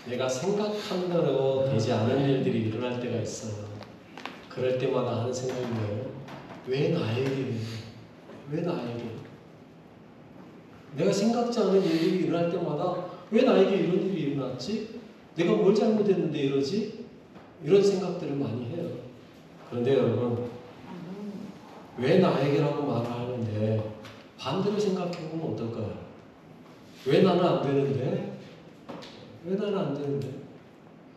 내가 생각한 대로 되지 않은 일들이 일어날 때가 있어요. 그럴 때마다 하는 생각이 뭐예요? 왜 나에게? 왜 나에게? 내가 생각지 않은 일이 일어날 때마다 왜 나에게 이런 일이 일어났지? 내가 뭘 잘못했는데 이러지? 이런 생각들을 많이 해요. 그런데 여러분, 왜 나에게라고 말을 하는데 반대로 생각해보면 어떨까요? 왜 나는 안 되는데? 왜 나는 안 되는데?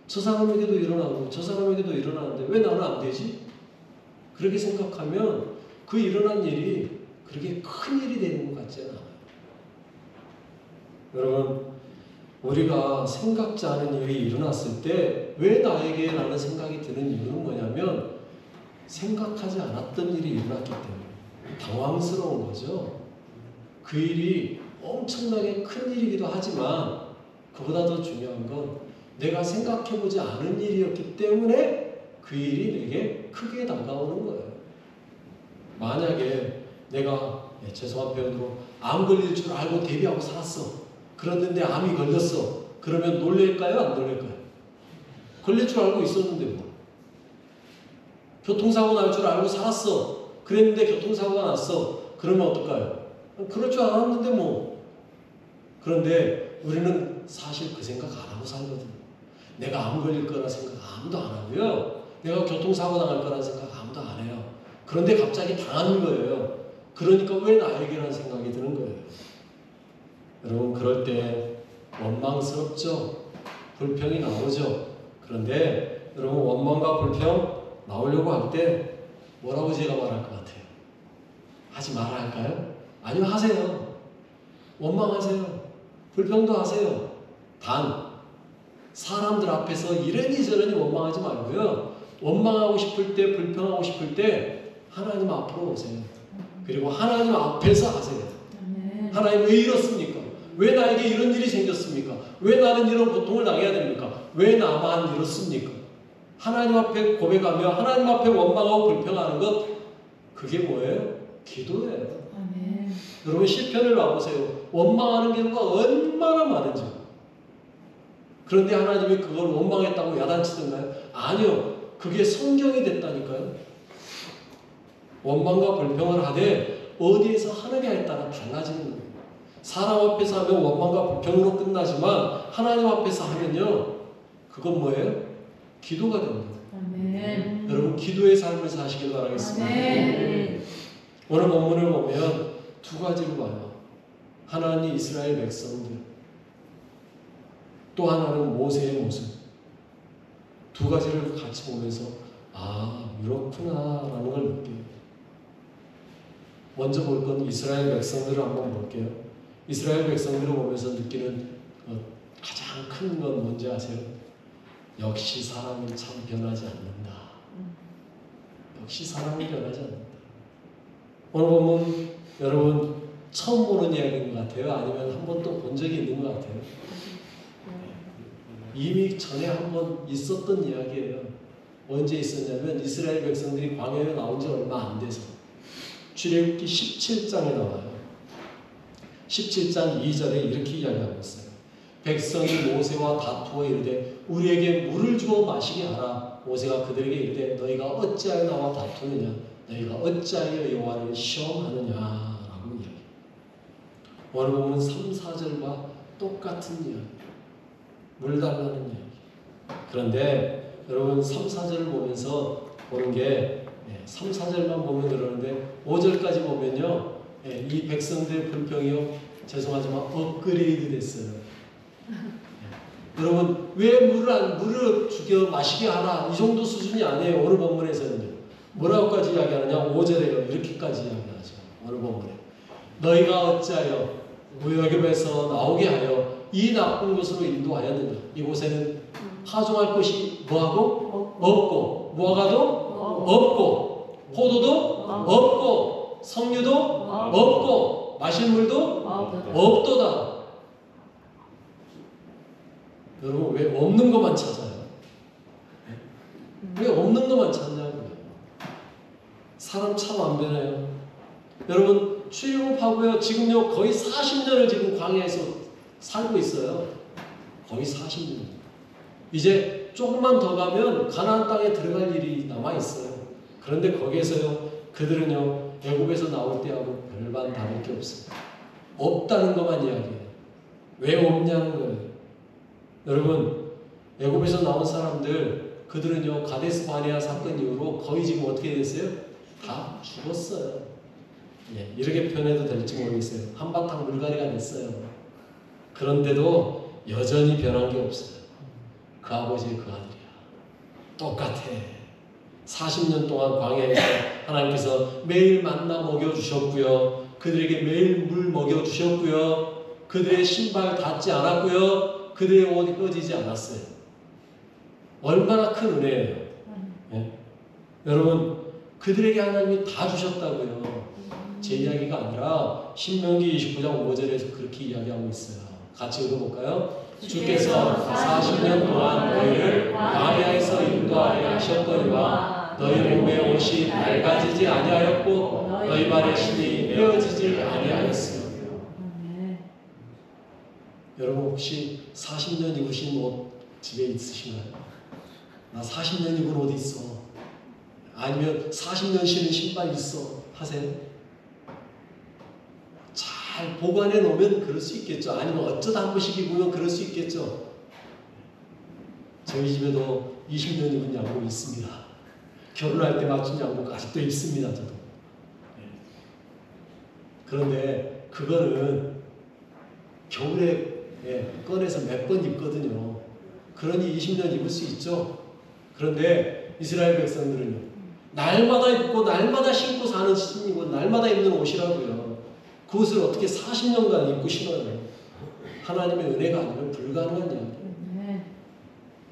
저 사람에게도 일어나고 저 사람에게도 일어나는데 왜 나는 안 되지? 그렇게 생각하면 그 일어난 일이 그렇게 큰 일이 되는 것 같지는 않아요. 여러분, 우리가 생각지 않은 일이 일어났을 때 왜 나에게 라는 생각이 드는 이유는 뭐냐면 생각하지 않았던 일이 일어났기 때문에 당황스러운 거죠. 그 일이 엄청나게 큰 일이기도 하지만 그보다 더 중요한 건 내가 생각해보지 않은 일이었기 때문에 그 일이 내게 크게 다가오는 거예요. 만약에 내가 죄송한 표현으로 암 걸릴 줄 알고 대비하고 살았어. 그랬는데 암이 걸렸어. 그러면 놀랄까요? 안 놀랄까요? 걸릴 줄 알고 있었는데 뭐. 교통사고 날 줄 알고 살았어. 그랬는데 교통사고가 났어. 그러면 어떨까요? 그럴 줄 알았는데 뭐. 그런데 우리는 사실 그 생각 안 하고 살거든요. 내가 암 걸릴 거라 생각 아무도 안 하고요. 내가 교통사고 당할 거라는 생각 아무도 안 해요. 그런데 갑자기 당하는 거예요. 그러니까 왜 나에게라는 생각이 드는 거예요. 여러분, 그럴 때 원망스럽죠? 불평이 나오죠? 그런데 여러분, 원망과 불평 나오려고 할 때 뭐라고 제가 말할 것 같아요? 하지 말아 할까요? 아니요, 하세요. 원망하세요. 불평도 하세요. 단 사람들 앞에서 이러니 저러니 원망하지 말고요. 원망하고 싶을 때, 불평하고 싶을 때 하나님 앞으로 오세요. 그리고 하나님 앞에서 하세요. 하나님 왜 이렇습니까? 왜 나에게 이런 일이 생겼습니까? 왜 나는 이런 고통을 당해야 됩니까? 왜 나만 이렇습니까? 하나님 앞에 고백하며 하나님 앞에 원망하고 불평하는 것, 그게 뭐예요? 기도예요. 아멘. 여러분, 시편을 봐보세요. 원망하는 경우가 얼마나 많은지. 그런데 하나님이 그걸 원망했다고 야단치던가요? 아니요. 그게 성경이 됐다니까요. 원망과 불평을 하되 어디에서 하느냐에 따라 달라지는 거예요. 사람 앞에서 하면 원망과 불평으로 끝나지만 하나님 앞에서 하면요, 그건 뭐예요? 기도가 됩니다. 아멘. 여러분, 기도의 삶을 사시길 바라겠습니다. 아멘. 오늘 본문을 보면 두 가지로 봐요. 하나는 이스라엘 백성들, 또 하나는 모세의 모습. 두 가지를 같이 보면서 아, 이렇구나라는 걸 느껴요. 먼저 볼 건 이스라엘 백성들을 한번 볼게요. 이스라엘 백성들을 보면서 느끼는 가장 큰 건 뭔지 아세요? 역시 사람은 참 변하지 않는다. 역시 사람은 변하지 않는다. 오늘 보면 여러분 처음 보는 이야기인 것 같아요? 아니면 한 번 또 본 적이 있는 것 같아요? 이미 전에 한 번 있었던 이야기예요. 언제 있었냐면 이스라엘 백성들이 광야에 나온 지 얼마 안 돼서 출애굽기 17장에 나와요. 17장 2절에 이렇게 이야기하고 있어요. 백성이 모세와 다투어 이르되 우리에게 물을 주어 마시게 하라. 모세가 그들에게 이르되 너희가 어찌하여 나와 다투느냐? 너희가 어찌하여 여호와를 시험하느냐라고 이야기해요. 오늘 보면 3, 4절과 똑같은 이야기. 물 달라는 이야기. 그런데 여러분 3, 4절을 보면서 보는 게 3, 4절만 보면 그러는데 5절까지 보면요, 이 백성들의 불평이요, 죄송하지만 업그레이드 됐어요. 여러분, 왜 물을 죽여 마시게 하라, 이 정도 수준이 아니에요. 오늘 본문에서는요. 뭐라고까지 이야기하느냐? 5절에요. 이렇게까지 이야기하죠. 오늘 본문에 너희가 어찌하여 무역에서 나오게 하여 이 나쁜 곳으로 인도하였느냐? 이곳에는 하종할 것이 뭐하고? 없고, 무화과도 없고, 포도도 없고, 석류도 없고, 마실 물도 없도다. 여러분, 왜 없는 것만 찾아요? 왜 없는 것만 찾냐고요? 사람 참 안 변해요. 여러분, 출애굽하고요, 지금요 거의 40년을 지금 광야에서 살고 있어요. 거의 40년. 이제 조금만 더 가면 가나안 땅에 들어갈 일이 남아 있어요. 그런데 거기에서요, 그들은요 애굽에서 나올 때하고 별반 다를 게 없어요. 없다는 것만 이야기해요. 왜 없냐는 거예요. 여러분, 애굽에서 나온 사람들, 그들은요 가데스 바네아 사건 이후로 거의 지금 어떻게 됐어요? 다 죽었어요. 예, 이렇게 표현해도 될지 모르겠어요. 한바탕 물갈이가 됐어요. 그런데도 여전히 변한 게 없어요. 그 아버지 그 아들이야. 똑같아. 40년 동안 광야에서 하나님께서 매일 만나 먹여주셨고요. 그들에게 매일 물 먹여주셨고요. 그들의 신발 닿지 않았고요. 그들의 옷이 꺼지지 않았어요. 얼마나 큰 은혜예요. 예? 여러분, 그들에게 하나님이 다 주셨다고요. 제 이야기가 아니라 신명기 29장 5절에서 그렇게 이야기하고 있어요. 같이 읽어볼까요? 주께서 40년 동안 너희를 광야에서 인도하게 하셨거니와 너희 몸의 옷이 낡아지지 아니하였고 너희 발의 신이 베어지지 아니하였으며. 여러분 혹시 40년 입으신 옷 집에 있으신가요? 나 40년 입은 옷 있어. 아니면 40년 신은 신발 있어. 하세요? 잘 보관해 놓으면 그럴 수 있겠죠. 아니면 어쩌다 한 번씩 입으면 그럴 수 있겠죠. 저희 집에도 20년 입은 양복 있습니다. 결혼할 때 맞춘 양복 아직도 입습니다. 저도. 그런데 그거는 겨울에 꺼내서 몇 번 입거든요. 그러니 20년 입을 수 있죠. 그런데 이스라엘 백성들은요, 날마다 입고 날마다 신고 사는 신이고 날마다 입는 옷이라고요. 그것을 어떻게 40년간 입고 신어요? 하나님의 은혜가 아니면 불가능한 이야기예요.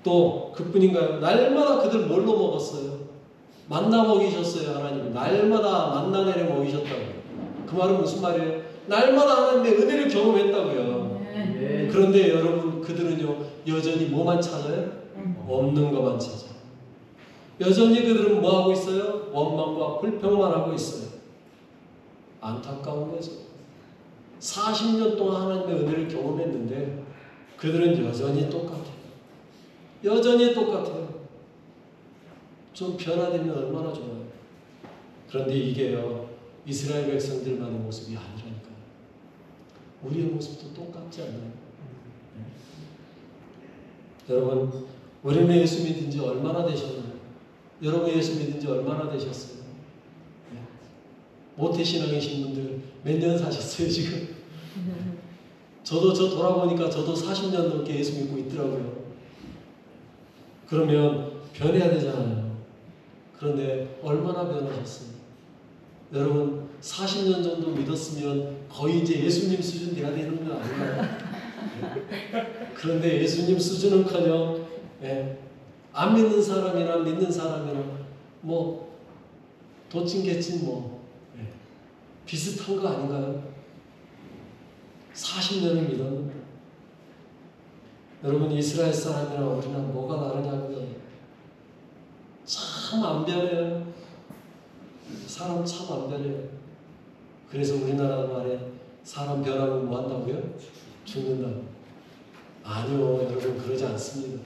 또 그뿐인가요? 날마다 그들 뭘로 먹었어요? 만나 먹이셨어요. 하나님이 날마다 만나 내려 먹이셨다고요. 그 말은 무슨 말이에요? 날마다 하나님의 은혜를 경험했다고요. 그런데 여러분, 그들은요 여전히 뭐만 찾아요? 없는 것만 찾아요. 여전히 그들은 뭐 하고 있어요? 원망과 불평만 하고 있어요. 안타까운 거죠. 40년 동안 하나님의 은혜를 경험했는데 그들은 여전히 똑같아요. 여전히 똑같아요. 좀 변화되면 얼마나 좋아요. 그런데 이게요 이스라엘 백성들만의 모습이 아니라니까요. 우리의 모습도 똑같지 않나요? 여러분, 우리는 예수 믿은 지 얼마나 되셨나요? 여러분 예수 믿은 지 얼마나 되셨어요? 모태신앙이신 분들 몇 년 사셨어요 지금? 저도 돌아보니까 저도 40년 넘게 예수 믿고 있더라고요. 그러면 변해야 되잖아요. 그런데 얼마나 변하셨어요? 여러분 40년 정도 믿었으면 거의 이제 예수님 수준 돼야 되는 거 아닌가요? 그런데 예수님 수준은커녕 안 믿는 사람이나 믿는 사람이나 뭐 도찐개찐 뭐 비슷한 거 아닌가요? 40년을 믿었는데. 여러분 이스라엘 사람이나 우리랑 뭐가 다르냐고요? 참 안 변해요. 사람 참 안 변해요. 그래서 우리나라 말에 사람 변하면 뭐 한다고요? 죽는다고. 아니요, 여러분 그러지 않습니다.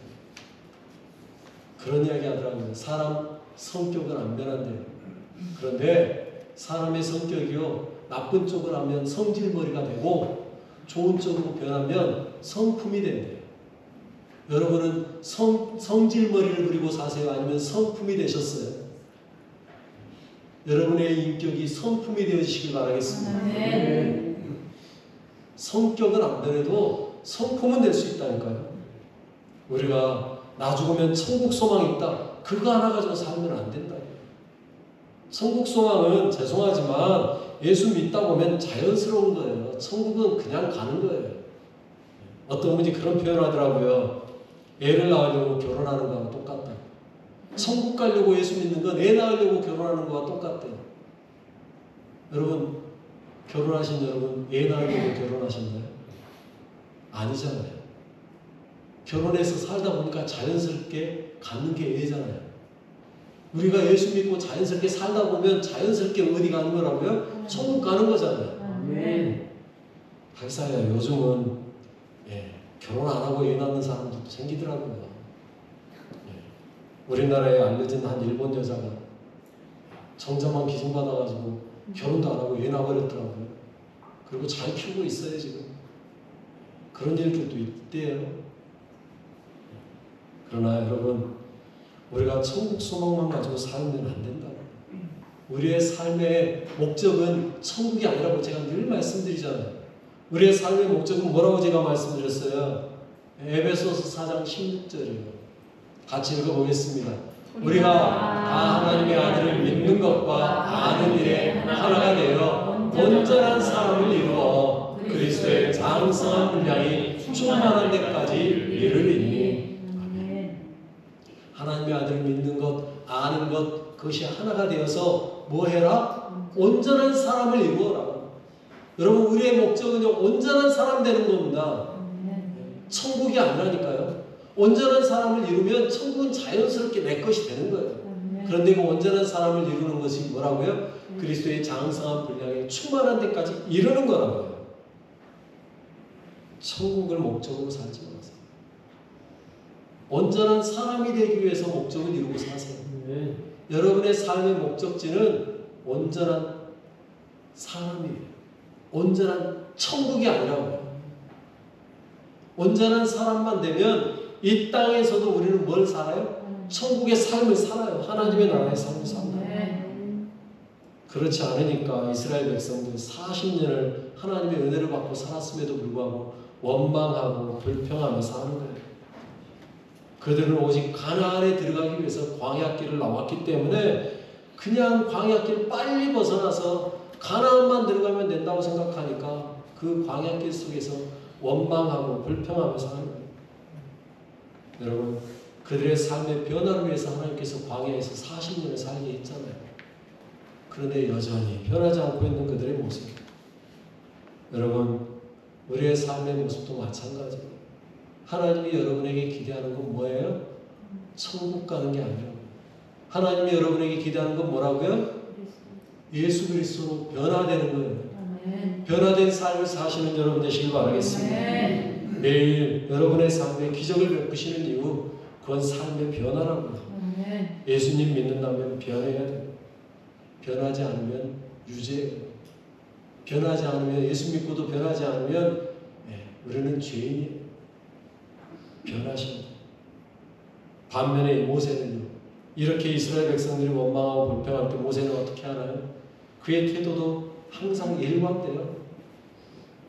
그런 이야기 하더라고요. 사람 성격은 안 변한대요. 그런데 사람의 성격이요 나쁜 쪽을 하면 성질머리가 되고 좋은 쪽으로 변하면 성품이 된대요. 여러분은 성질머리를 부리고 사세요? 아니면 성품이 되셨어요? 여러분의 인격이 성품이 되어지시길 바라겠습니다. 네. 성격은 안 변해도 성품은 될 수 있다니까요. 우리가 나 죽으면 천국 소망이 있다. 그거 하나 가지고 살면 안 된다. 천국 소망은 죄송하지만 예수 믿다 보면 자연스러운 거예요. 천국은 그냥 가는 거예요. 어떤 분이 그런 표현을 하더라고요. 애를 낳으려고 결혼하는 거하고 똑같다. 천국 가려고 예수 믿는 건 애 낳으려고 결혼하는 거와 똑같대요. 여러분 결혼하신 여러분 애 낳으려고 결혼하셨나요? 아니잖아요. 결혼해서 살다 보니까 자연스럽게 갖는 게 애잖아요. 우리가 예수 믿고 자연스럽게 살다 보면 자연스럽게 어디 가는 거라고요? 천국 가는 거잖아요. 박사야 요즘은 결혼 안 하고 애 낳는 사람들도 생기더라고요. 우리나라에 알려진 한 일본 여자가 정자만 기증받아가지고 결혼도 안 하고 애 낳아버렸더라고요. 그리고 잘 키우고 있어요 지금. 그런 일들도 있대요. 그러나 여러분, 우리가 천국 소망만 가지고 살면 안 된다. 우리의 삶의 목적은 천국이 아니라고 제가 늘 말씀드리잖아요. 우리의 삶의 목적은 뭐라고 제가 말씀드렸어요? 에베소서 4장 16절이에요. 같이 읽어보겠습니다. 우리가 다 하나님의 아들을 믿는 것과 아는 일에 하나가 되어 온전한 사람을 이루어 그리스도의 장성한 분량이 충만한 데까지 이르리니. 하나님의 아들을 믿는 것, 아는 것, 그것이 하나가 되어서 뭐 해라? 온전한 사람을 이루어라. 여러분, 우리의 목적은요, 온전한 사람 되는 겁니다. 천국이 아니라니까요. 온전한 사람을 이루면 천국은 자연스럽게 내 것이 되는 거예요. 그런데 그 온전한 사람을 이루는 것이 뭐라고요? 그리스도의 장성한 분량에 충만한 데까지 이르는 거라고요. 천국을 목적으로 살지 마세요. 온전한 사람이 되기 위해서 목적을 이루고 사세요. 여러분의 삶의 목적지는 온전한 사람이에요. 온전한 천국이 아니라고요. 온전한 사람만 되면 이 땅에서도 우리는 뭘 살아요? 천국의 삶을 살아요. 하나님의 나라의 삶을 살아요. 그렇지 않으니까 이스라엘 백성들 40년을 하나님의 은혜를 받고 살았음에도 불구하고 원망하고 불평하며 사는 거예요. 그들은 오직 가나안에 들어가기 위해서 광야길을 나왔기 때문에 그냥 광야길 빨리 벗어나서 가나안만 들어가면 된다고 생각하니까 그 광야길 속에서 원망하고 불평하며 사는 거예요. 여러분, 그들의 삶의 변화를 위해서 하나님께서 광야에서 40년을 살게 했잖아요. 그런데 여전히 변하지 않고 있는 그들의 모습. 여러분, 우리의 삶의 모습도 마찬가지예요. 하나님이 여러분에게 기대하는 건 뭐예요? 천국 가는 게 아니라고요. 하나님이 여러분에게 기대하는 건 뭐라고요? 예수 그리스도로 변화되는 거예요. 변화된 삶을 사시는 여러분 되시길 바라겠습니다. 매일 여러분의 삶에 기적을 베푸시는 이유, 그건 삶의 변화라고요. 예수님 믿는다면 변해야 돼요. 변하지 않으면 유죄예요. 변하지 않으면, 예수 믿고도 변하지 않으면 우리는 죄인이에요. 변하십니다. 반면에 모세는요, 이렇게 이스라엘 백성들이 원망하고 불평할 때 모세는 어떻게 하나요? 그의 태도도 항상 일관돼요.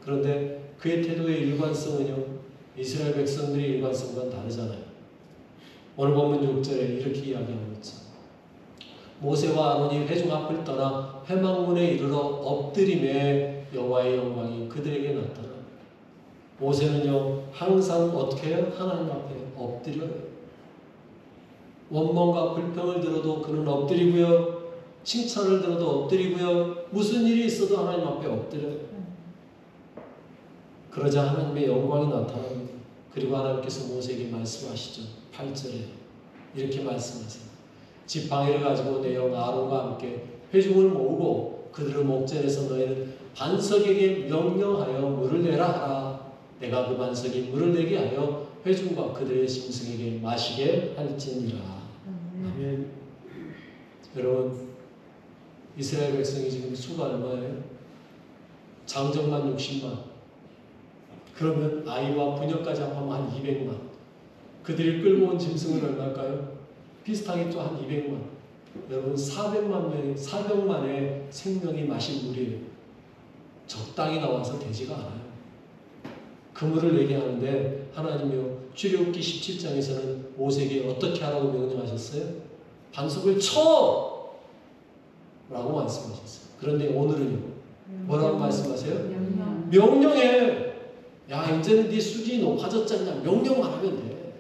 그런데 그의 태도의 일관성은요, 이스라엘 백성들의 일관성과는 다르잖아요. 오늘 본문 6절에 이렇게 이야기하고 있죠. 모세와 아론이 회중 앞을 떠나 회막문에 이르러 엎드림에 여호와의 영광이 그들에게 나타나. 모세는요, 항상 어떻게 해요? 하나님 앞에 엎드려요. 원망과 불평을 들어도 그는 엎드리고요, 칭찬을 들어도 엎드리고요, 무슨 일이 있어도 하나님 앞에 엎드려요. 그러자 하나님의 영광이 나타납니다. 그리고 하나님께서 모세에게 말씀하시죠. 8절에 이렇게 말씀하세요. 지팡이를 가지고 내 형 아론과 함께 회중을 모으고 그들을 목전에서 너희는 반석에게 명령하여 물을 내라 하라. 내가 그 반석에 물을 내게 하여 회중과 그들의 짐승에게 마시게 할지니라. 아멘. 여러분, 이스라엘 백성이 지금 수가 얼마예요? 장정만 60만. 그러면 아이와 부녀까지 합하면 한 200만. 그들이 끌고 온 짐승은 얼마일까요? 비슷하겠죠? 한 200만. 여러분, 400만의 생명이 마신 물이에요. 적당히 나와서 되지가 않아요. 그 물을 내게 하는데 하나님이요, 출애굽기 17장에서는 모세에게 어떻게 하라고 명령하셨어요? 반석을 쳐! 라고 말씀하셨어요. 그런데 오늘은요, 뭐라고 말씀하세요? 명령해! 야, 이제는 네 수준이 높아졌잖냐. 명령만 하면 돼.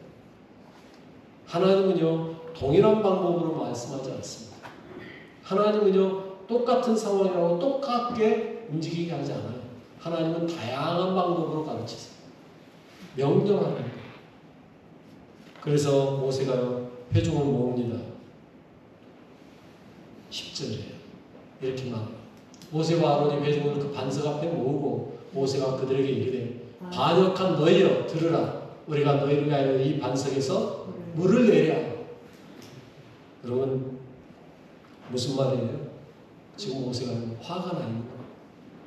하나님은요, 동일한 방법으로 말씀하지 않습니다. 하나님은요, 똑같은 상황이라고 똑같게 움직이게 하지 않아요. 하나님은 다양한 방법으로 가르치세요. 명령하는 거예요. 그래서 모세가요, 회중을 모읍니다. 10절에 이렇게 말해요. 모세와 아론이 회중을 그 반석 앞에 모으고 모세가 그들에게 이르되 반역한 너희여 들으라. 우리가 너희를 위하여 이 반석에서 물을 내랴. 여러분 무슨 말이에요? 지금 모세가 화가 나 있는 거예요.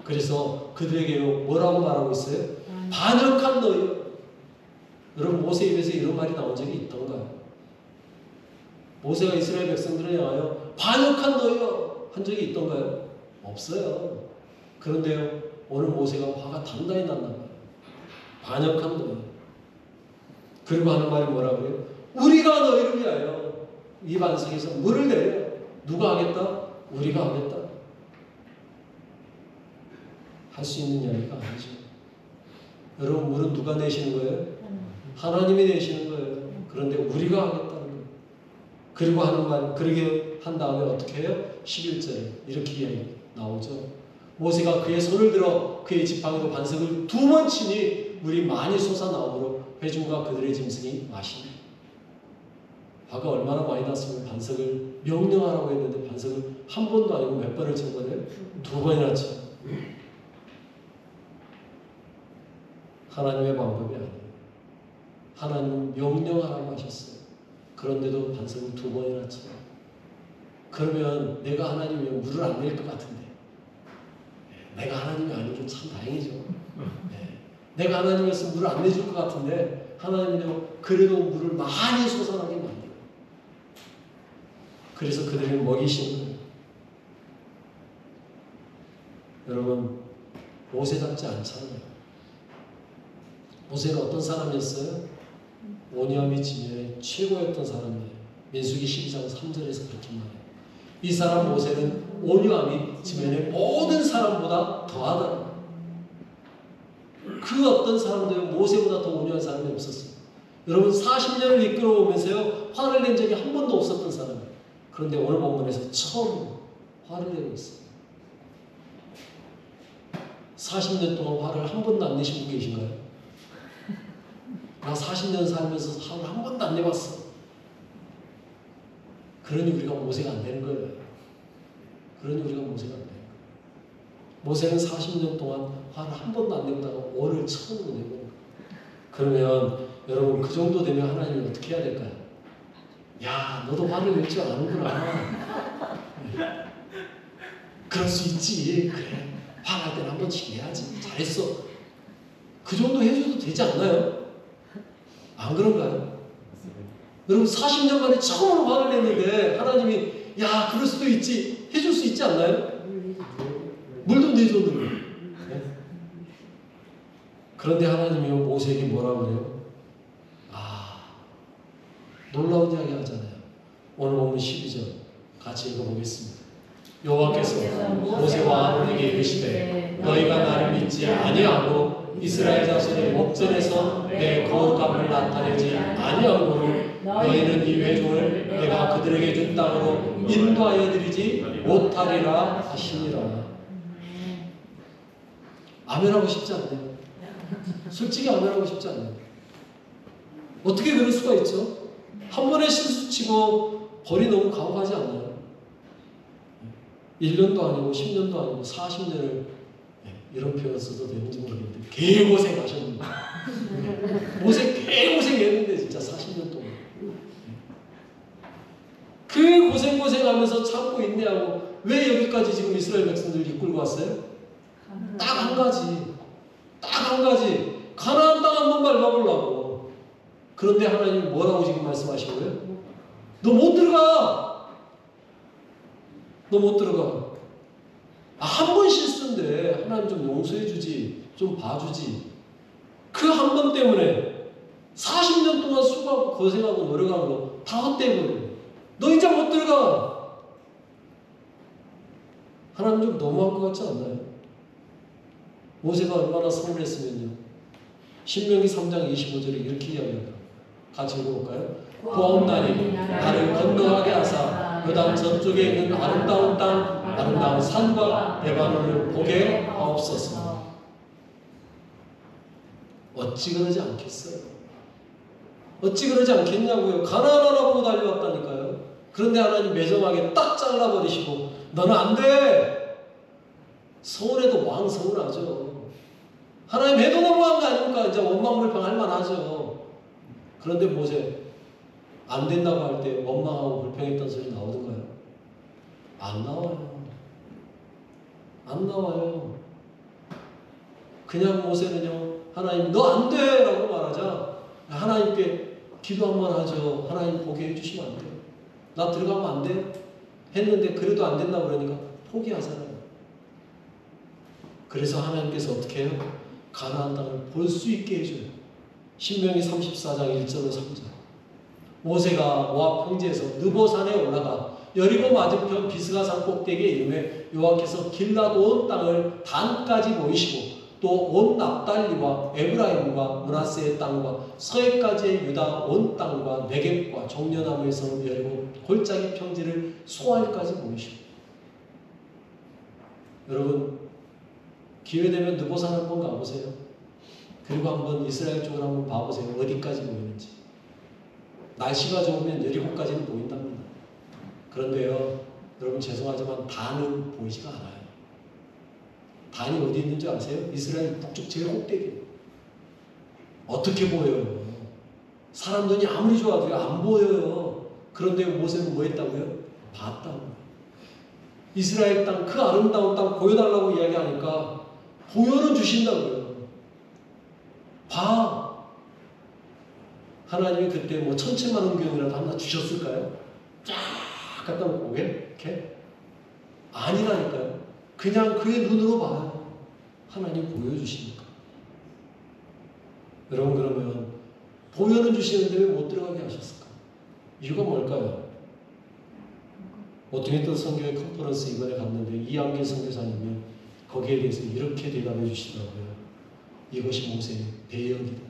그래서 그들에게 뭐라고 말하고 있어요? 반역한 너희요. 여러분 모세 입에서 이런 말이 나온 적이 있던가요? 모세가 이스라엘 백성들을 향하여 반역한 너희요 한 적이 있던가요? 없어요. 그런데요 오늘 모세가 화가 단단히 났나 봐요. 반역한 너희. 그리고 하는 말이 뭐라고 해요? 우리가 너희를 위하여 이 반석에서 물을 내려. 누가 하겠다? 우리가 하겠다. 할 수 있는 이야기가 아니죠. 여러분 물은 누가 내시는 거예요? 하나님이 내시는 거예요. 그런데 우리가 하겠다는 거예요. 그리고 하는 말, 그러게 한 다음에 어떻게 해요? 11절에 이렇게 이야기 나오죠. 모세가 그의 손을 들어 그의 지팡이로 반석을 2번 치니 물이 많이 솟아나오므로 회중과 그들의 짐승이 마시니. 화가 얼마나 많이 났으면 반석을 명령하라고 했는데 반석을 한 번도 아니고 몇 번을 친 거예요? 2번이나 쳐. 하나님의 방법이 아니에요. 하나님은 명령하라고 하셨어요. 그런데도 반석을 2번이나 쳐요. 그러면 내가 하나님이면 물을 안 낼 것 같은데. 내가 하나님이 아니면 참 다행이죠. 내가 하나님이었으면 물을 안 내줄 것 같은데 하나님은요 그래도 물을 많이 솟아나게 만들어요. 그래서 그들을 먹이시는 거예요. 여러분 모세답지 않잖아요. 모세는 어떤 사람이었어요? 온유함이 지면에 최고였던 사람이에요. 민수기 12장 3절에서 그렇게 말해요. 이 사람 모세는 온유함이 지면에 모든 사람보다 더하다. 그 어떤 사람도 모세보다 더 온유한 사람이 없었어요. 여러분 40년을 이끌어오면서요 화를 낸 적이 한 번도 없었던 사람이에요. 그런데 오늘 본문에서 처음 화를 내고 있어요. 40년 동안 화를 한 번도 안 내신 분 계신가요? 나 40년 살면서 화를 한 번도 안 내봤어. 그러니 우리가 모세가 안 되는 거예요. 그러니 우리가 모세가 안 되는 거예요. 모세는 40년 동안 화를 한 번도 안 내보다가 오늘 처음으로 내보는 거예요. 그러면 여러분 그 정도 되면 하나님이 어떻게 해야 될까요? 야 너도 화를 낼 줄 아는구나. 그럴 수 있지. 그래 화날 때는 한 번씩 내야지. 잘했어. 그 정도 해줘도 되지 않나요? 안 그런가요? 여러분 40년 만에 처음으로 화를 냈는데 하나님이 야 그럴 수도 있지 해줄 수 있지 않나요? 물도 내줬는데. 네? 그런데 하나님이 모세에게 뭐라고 그래요? 놀라운 이야기 하잖아요. 오늘 보면 12절 같이 읽어보겠습니다. 여호와께서 모세와 아론에게 이르시되 너희가 나를 믿지 아니하고 이스라엘 자손의 목전에서 내 거룩함을 나타내지 아니하므로 너희는 이 회중을 내가 그들에게 준 땅으로 인도하여 드리지 못하리라 하시니라. 아멘하고 싶지 않네요. 솔직히 아멘하고 싶지 않네요. 어떻게 그럴 수가 있죠? 한 번에 실수치고 벌이 너무 가혹하지 않나요? 1년도 아니고 10년도 아니고 40년을 이런 표현 써도 되는지 모르겠는데 개고생하셨는데 모세 개고생했는데 진짜 40년 동안 그 고생하면서 참고 인내하고 왜 여기까지 지금 이스라엘 백성들을 이끌고 왔어요? 딱 한 가지 가나안 땅 한번 밟아보려고. 그런데 하나님이 뭐라고 지금 말씀하신 거예요? 너 못 들어가. 한 번 실수인데 하나님 좀 용서해 주지, 좀 봐주지. 그 한 번 때문에 40년 동안 수고하고 고생하고 노력한 거 다 헛되어버려. 너 이제 못 들어가. 하나님 좀 너무한 것 같지 않나요? 모세가 얼마나 서운했으면요. 신명기 3장 25절에 이렇게 이야기합니다. 같이 읽어볼까요? 보험나니 나를 건너가게 하사 요단 저쪽에 있는 아름다운 땅, 아름다운 산과 레바논을 보게 하옵소서. 어찌 그러지 않겠어요? 어찌 그러지 않겠냐고요. 가나안 하나 보고 달려왔다니까요. 그런데 하나님 매정하게 딱 잘라버리시고 너는 안 돼. 서운해도 왕 서운하죠. 하나님 해도 너무한 거 아닙니까? 이제 원망불평 할 만하죠. 그런데 모세 안 된다고 할 때 원망하고 불평했던 소리 나오던가요? 안 나와요. 안 나와요. 그냥 모세는요, 하나님 너 안 돼! 라고 말하자 하나님께 기도 한번 하죠. 하나님 보게 해주시면 안 돼요? 나 들어가면 안 돼요? 했는데 그래도 안 된다고 그러니까 포기하잖아요. 그래서 하나님께서 어떻게 해요? 가나안 땅을 볼 수 있게 해줘요. 신명기 34장 1절로 3절. 모세가 모압 평지에서 느보산에 올라가 여리고 맞은편 비스가산 꼭대기에 이르매 여호와께서 길앗 온 땅을 단까지 보이시고 또 온 납달리와 에브라임과 므낫세의 땅과 서해까지의 유다 온 땅과 네겝과 종려나무에서 여리고 골짜기 평지를 소알까지 보이시고. 여러분 기회되면 느보산 한번 가보세요. 그리고 한번 이스라엘 쪽을 한번 봐보세요. 어디까지 보이는지. 날씨가 좋으면 여리고까지는 보인답니다. 그런데요, 여러분 죄송하지만 단은 보이지가 않아요. 단이 어디 있는지 아세요? 이스라엘 북쪽 제일 꼭대기. 어떻게 보여요? 사람 눈이 아무리 좋아도 안 보여요. 그런데 모세는 뭐 했다고요? 봤다고요. 이스라엘 땅, 그 아름다운 땅 보여달라고 이야기하니까 보여는 주신다고요. 봐. 하나님이 그때 뭐 천체만 옮경이라도 하나 주셨을까요? 쫙 갖다 놓고 이렇게? 아니라니까요. 그냥 그의 눈으로 봐요. 하나님 보여주시니까. 여러분 그러면 보여는 주시는데 왜 못 들어가게 하셨을까? 이유가 뭘까요? 워싱턴 선교회 컨퍼런스 이번에 갔는데 이한길 선교사님이 거기에 대해서 이렇게 대답해 주시더라고요. 이것이 모세의 배역이다.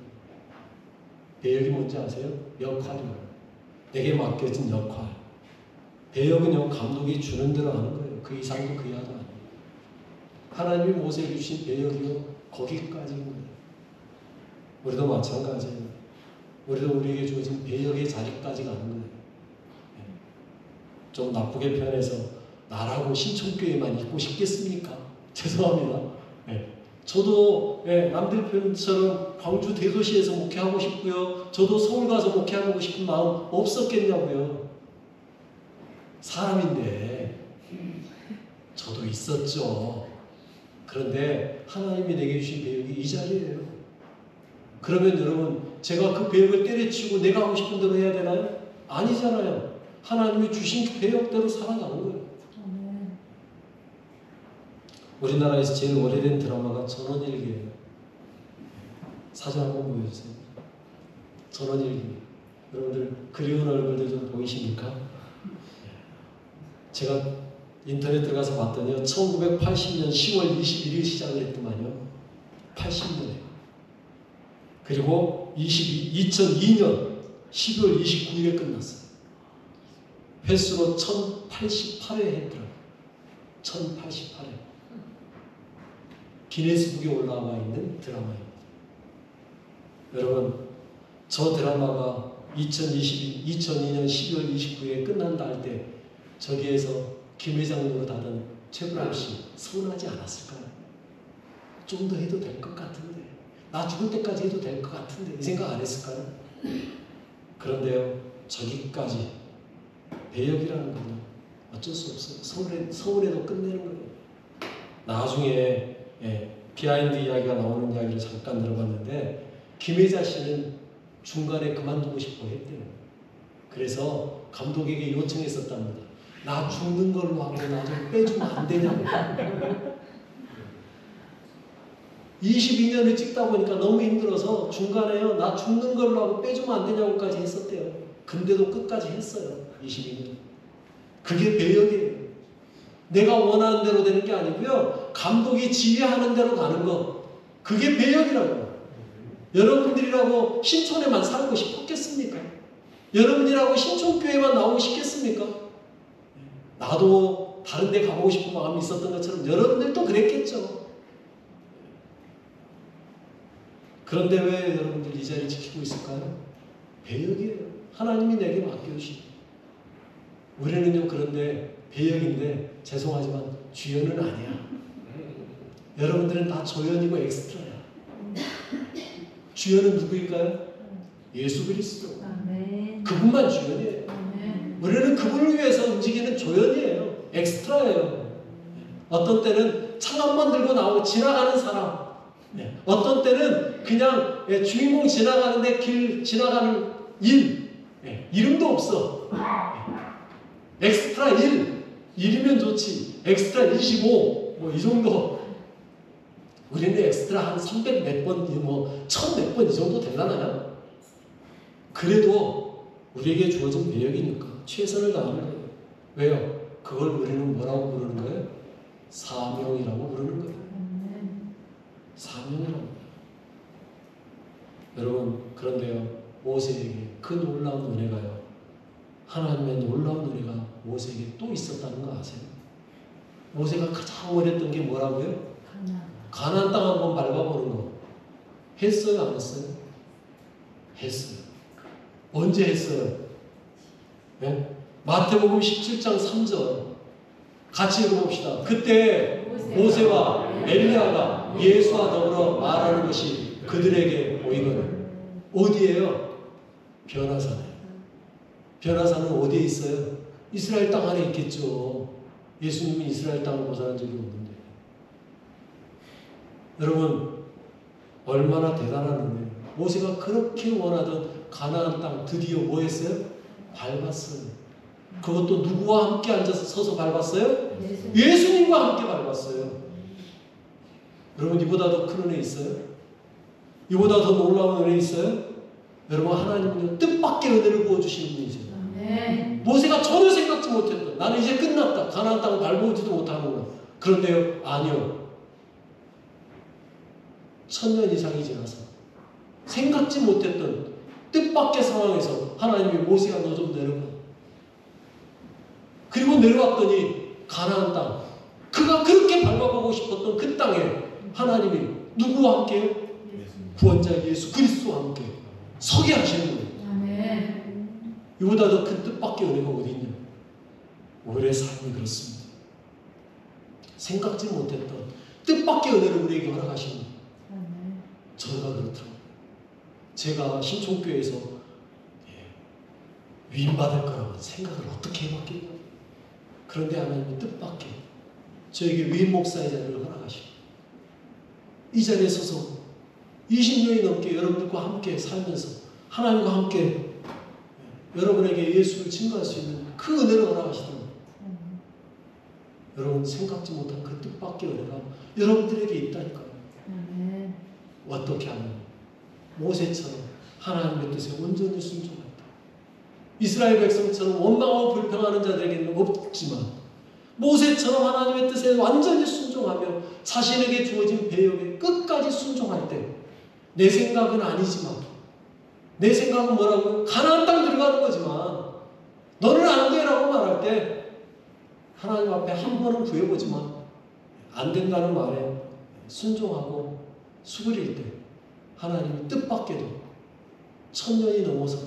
배역이 뭔지 아세요? 역할이에요. 내게 맡겨진 역할. 배역은요, 감독이 주는 대로 하는 거예요. 그 이상도 그 이하도 아니에요. 하나님이 모세에게 주신 배역이요, 거기까지인 거예요. 우리도 마찬가지예요. 우리도 우리에게 주어진 배역의 자리까지 가는 거예요. 좀 나쁘게 표현해서 나라고 신촌교회만 있고 싶겠습니까? 죄송합니다. 저도 남들 표현처럼 광주 대도시에서 목회하고 싶고요. 저도 서울 가서 목회하고 싶은 마음 없었겠냐고요. 사람인데 저도 있었죠. 그런데 하나님이 내게 주신 배역이 이 자리예요. 그러면 여러분 제가 그 배역을 때려치우고 내가 하고 싶은 대로 해야 되나요? 아니잖아요. 하나님이 주신 배역대로 살아가는 거예요. 우리나라에서 제일 오래된 드라마가 전원일기예요. 사진 한번 보여주세요. 전원일기. 여러분들 그리운 얼굴들 좀 보이십니까? 제가 인터넷 들어가서 봤더니요. 1980년 10월 21일 시작을 했더만요. 80년에. 그리고 2002년 12월 29일에 끝났어요. 횟수로 1088회 했더라고요. 1088회. 기네스북에 올라와 있는 드라마입니다. 여러분, 저 드라마가 2002년 12월 29일에 끝난다 할 때 저기에서 김 회장 노릇하던 최불암 씨 서운하지 않았을까요? 좀 더 해도 될 것 같은데, 나 죽을 때까지 해도 될 것 같은데 이 생각 안 했을까요? 그런데요, 저기까지 배역이라는 건 어쩔 수 없어요. 서울에도 끝내는 거예요. 나중에 비하인드 이야기가 나오는 이야기를 잠깐 들어봤는데 김혜자 씨는 중간에 그만두고 싶어 했대요. 그래서 감독에게 요청했었답니다. 나 죽는 걸로 하고 나 좀 빼주면 안 되냐고. 22년을 찍다 보니까 너무 힘들어서 중간에요. 나 죽는 걸로 하고 빼주면 안 되냐고까지 했었대요. 근데도 끝까지 했어요. 22년. 그게 배역이에요. 내가 원하는 대로 되는 게 아니고요. 감독이 지휘하는 대로 가는 거. 그게 배역이라고. 여러분들이라고 신촌에만 살고 싶었겠습니까? 여러분이라고 신촌교회만 나오고 싶겠습니까? 나도 다른 데 가보고 싶은 마음이 있었던 것처럼 여러분들도 그랬겠죠. 그런데 왜 여러분들 이 자리를 지키고 있을까요? 배역이에요. 하나님이 내게 맡겨주신. 우리는요, 그런데 배역인데 죄송하지만 주연은 아니야. 여러분들은 다 조연이고 엑스트라야. 주연은 누구일까요? 예수 그리스도. 아멘. 그분만 주연이에요. 우리는 그분을 위해서 움직이는 조연이에요. 엑스트라예요. 어떤 때는 창 한 번 들고 나오고 지나가는 사람, 어떤 때는 그냥 주인공 지나가는데 길 지나가는 이름도 없어. 엑스트라 1이면 좋지. 엑스트라 25 뭐 이 정도. 우리는 엑스트라 한 300 몇 번, 1000 몇 번 이 정도 되려나요? 그래도 우리에게 주어진 배역이니까 최선을 다하는 거예요. 왜요? 그걸 우리는 뭐라고 부르는 거예요? 사명이라고 부르는 거예요. 사명이라고. 여러분, 그런데요, 모세에게 그 놀라운 은혜가요, 하나님의 놀라운 은혜가 모세에게 또 있었다는 거 아세요? 모세가 가장 원했던 게 뭐라고요? 가나안 땅 한번 밟아보는 거. 했어요? 안 했어요? 했어요. 언제 했어요? 네? 마태복음 17장 3절 같이 읽어봅시다. 그때 모세와 엘리야가 예수와 더불어 말하는 것이 그들에게 보이거든. 어디예요? 변화산에. 변화산은 어디에 있어요? 이스라엘 땅 안에 있겠죠. 예수님이 이스라엘 땅을 벗어난 적이 없는데. 여러분, 얼마나 대단한 은혜예요. 모세가 그렇게 원하던 가나안 땅 드디어 뭐 했어요? 밟았어요. 그것도 누구와 함께 앉아서 서서 밟았어요? 예수님과 함께 밟았어요. 여러분, 이보다 더 큰 은혜 있어요? 이보다 더 놀라운 은혜 있어요? 여러분, 하나님은요, 뜻밖의 은혜를 부어주시는 분이세요. 모세가 전혀 생각지 못했던, 나는 이제 끝났다, 가나안 땅을 밟아오지도 못하는구나. 그런데요, 아니요, 1000년 이상이 지나서 생각지 못했던 뜻밖의 상황에서 하나님이 모세가 너 좀 내려가. 그리고 내려왔더니 가나안 땅, 그가 그렇게 밟아보고 싶었던 그 땅에 하나님이 누구와 함께요? 구원자 예수 그리스도와 함께 서게 하시는 거예요. 이보다 더 큰 뜻밖의 은혜가 어디 있냐? 우리의 삶이 그렇습니다. 생각지 못했던 뜻밖의 은혜를 우리에게 허락하시는 거예요. 저가 그렇더라고요. 제가 신촌교회에서 위임받을 거라고 생각을 어떻게 해봤겠냐. 그런데 하나님이 뜻밖의 저에게 위임 목사의 자리를 허락하시고 이 자리에 서서 20년이 넘게 여러분들과 함께 살면서 하나님과 함께 여러분에게 예수를 증거할 수 있는 그 은혜를 허락하시더라고요. 여러분, 생각지 못한 그 뜻밖의 은혜가 여러분들에게 있다니까요. 어떻게 하면 모세처럼 하나님의 뜻에 온전히 순종한다. 이스라엘 백성처럼 원망하고 불평하는 자들에게는 없지만 모세처럼 하나님의 뜻에 완전히 순종하며 자신에게 주어진 배역에 끝까지 순종할 때 내 생각은 아니지만 내 생각은 뭐라고? 가나안 땅 들어가는 거지만 너는 안 돼라고 말할 때 하나님 앞에 한 번은 구해보지만 안 된다는 말에 순종하고 수그릴 때 하나님이 뜻밖에도 1000년이 넘어서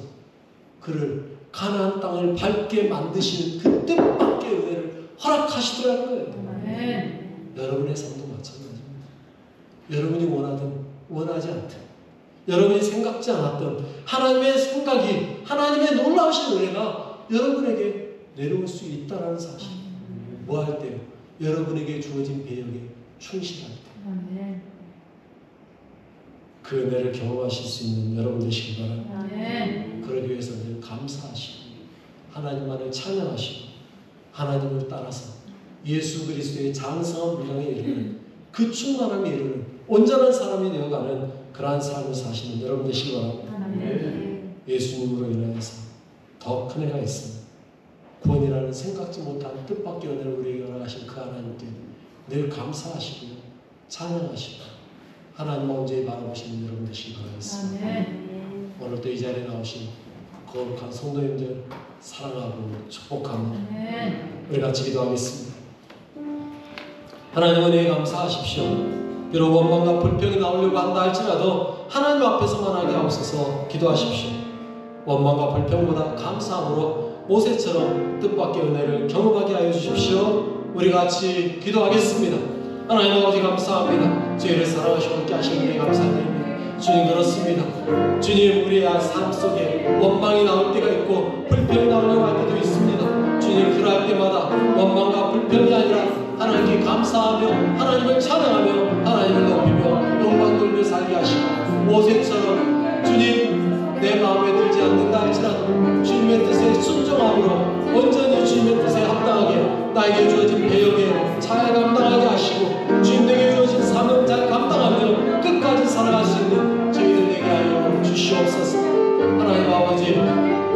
그를 가나안 땅을 밟게 만드시는 그 뜻밖의 은혜를 허락하시더라는 거예요. 여러분의 삶도 마찬가지입니다. 여러분이 원하든 원하지 않든 여러분이 생각지 않았던 하나님의 생각이 하나님의 놀라우신 은혜가 여러분에게 내려올 수 있다는 사실. 뭐 할 때요? 여러분에게 주어진 배역에 충실할 때. 그 은혜를 경험하실 수 있는 여러분 되시기 바랍니다. 그러기 위해서 늘 감사하시고 하나님만을 찬양하시고 하나님을 따라서 예수 그리스도의 장성한 분량에 이르는 그 충만함에 이르는 온전한 사람이 되어가는 그러한 삶을 사시는 여러분 되시기 바랍니다. 예수님으로 인하여서 더 큰 은혜가 있습니다. 구원이라는 생각지 못한 뜻밖의 은혜를 우리에게 허락하신 그 하나님께 늘 감사하시고요, 찬양하시고 하나님을 온전히 바라보시는 여러분 되시기 바라겠습니다. 오늘도 이 자리에 나오신 거룩한 성도님들 사랑하고 축복합니다. 우리 같이 기도하겠습니다. 하나님 은혜에 감사하십시오. 비록 원망과 불평이 나오려고 한다 할지라도 하나님 앞에서만 하게 하옵소서. 기도하십시오. 원망과 불평보다 감사함으로 모세처럼 뜻밖의 은혜를 경험하게 하여 주십시오. 우리 같이 기도하겠습니다. 하나님 아버지 감사합니다. 저희를 사랑하시고 함께 하시는 은혜 감사드립니다. 주님, 그렇습니다. 주님, 우리의 삶 속에 원망이 나올 때가 있고 어려워할 때도 있습니다. 주님, 그럴 때마다 원망과 불평이 아니라 하나님께 감사하며 하나님을 찬양하며 하나님을 높이며 영광 돌며 살게 하시고, 모세처럼 주님 내 마음에 들지 않는다 할지라도 주님의 뜻에 순종함으로 온전히 주님의 뜻에 합당하게 나에게 주어진 배역에 잘 감당하게 하시고, 주님에게 주어진 사명 잘 감당하며 끝까지 살아갈 수 있는 저희들 되게 하여 주시옵소서. 하나님 아버지,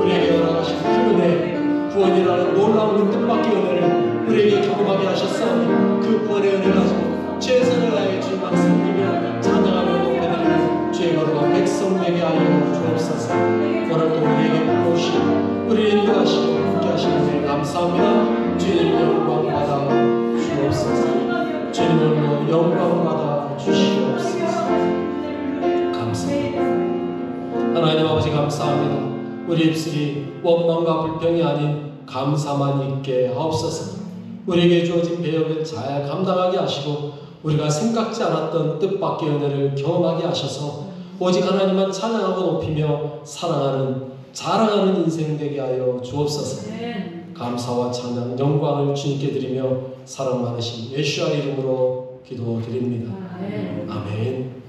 우리에게 허락하신 그 은혜, 구원이라는 놀라운 뜻밖의 은혜를 우리에게 경험하게 하셨사오니 그 구원의 은혜 가지고 최선을 다해 주님만 섬기며 찬양하며 높여드리는 주의 거룩한 백성 되게 하여 주옵소서. 오늘도 우리에게 불러오시고 우리를 인도하시고 함께 하시는 감사합니다. 주님 영광 받아 주옵소서. 주님을 영광 받아 주시옵소서. 감사합니다. 하나님 아버지, 감사합니다. 우리 입술이 원망과 불평이 아닌 감사만 있게 하옵소서. 우리에게 주어진 배역을 잘 감당하게 하시고 우리가 생각지 않았던 뜻밖의 은혜를 경험하게 하셔서 오직 하나님만 찬양하고 높이며 사랑하는, 자랑하는 인생 되게 하여 주옵소서. 감사와 찬양, 영광을 주님께 드리며 사랑 많으신 예수와 이름으로 기도드립니다. 아멘.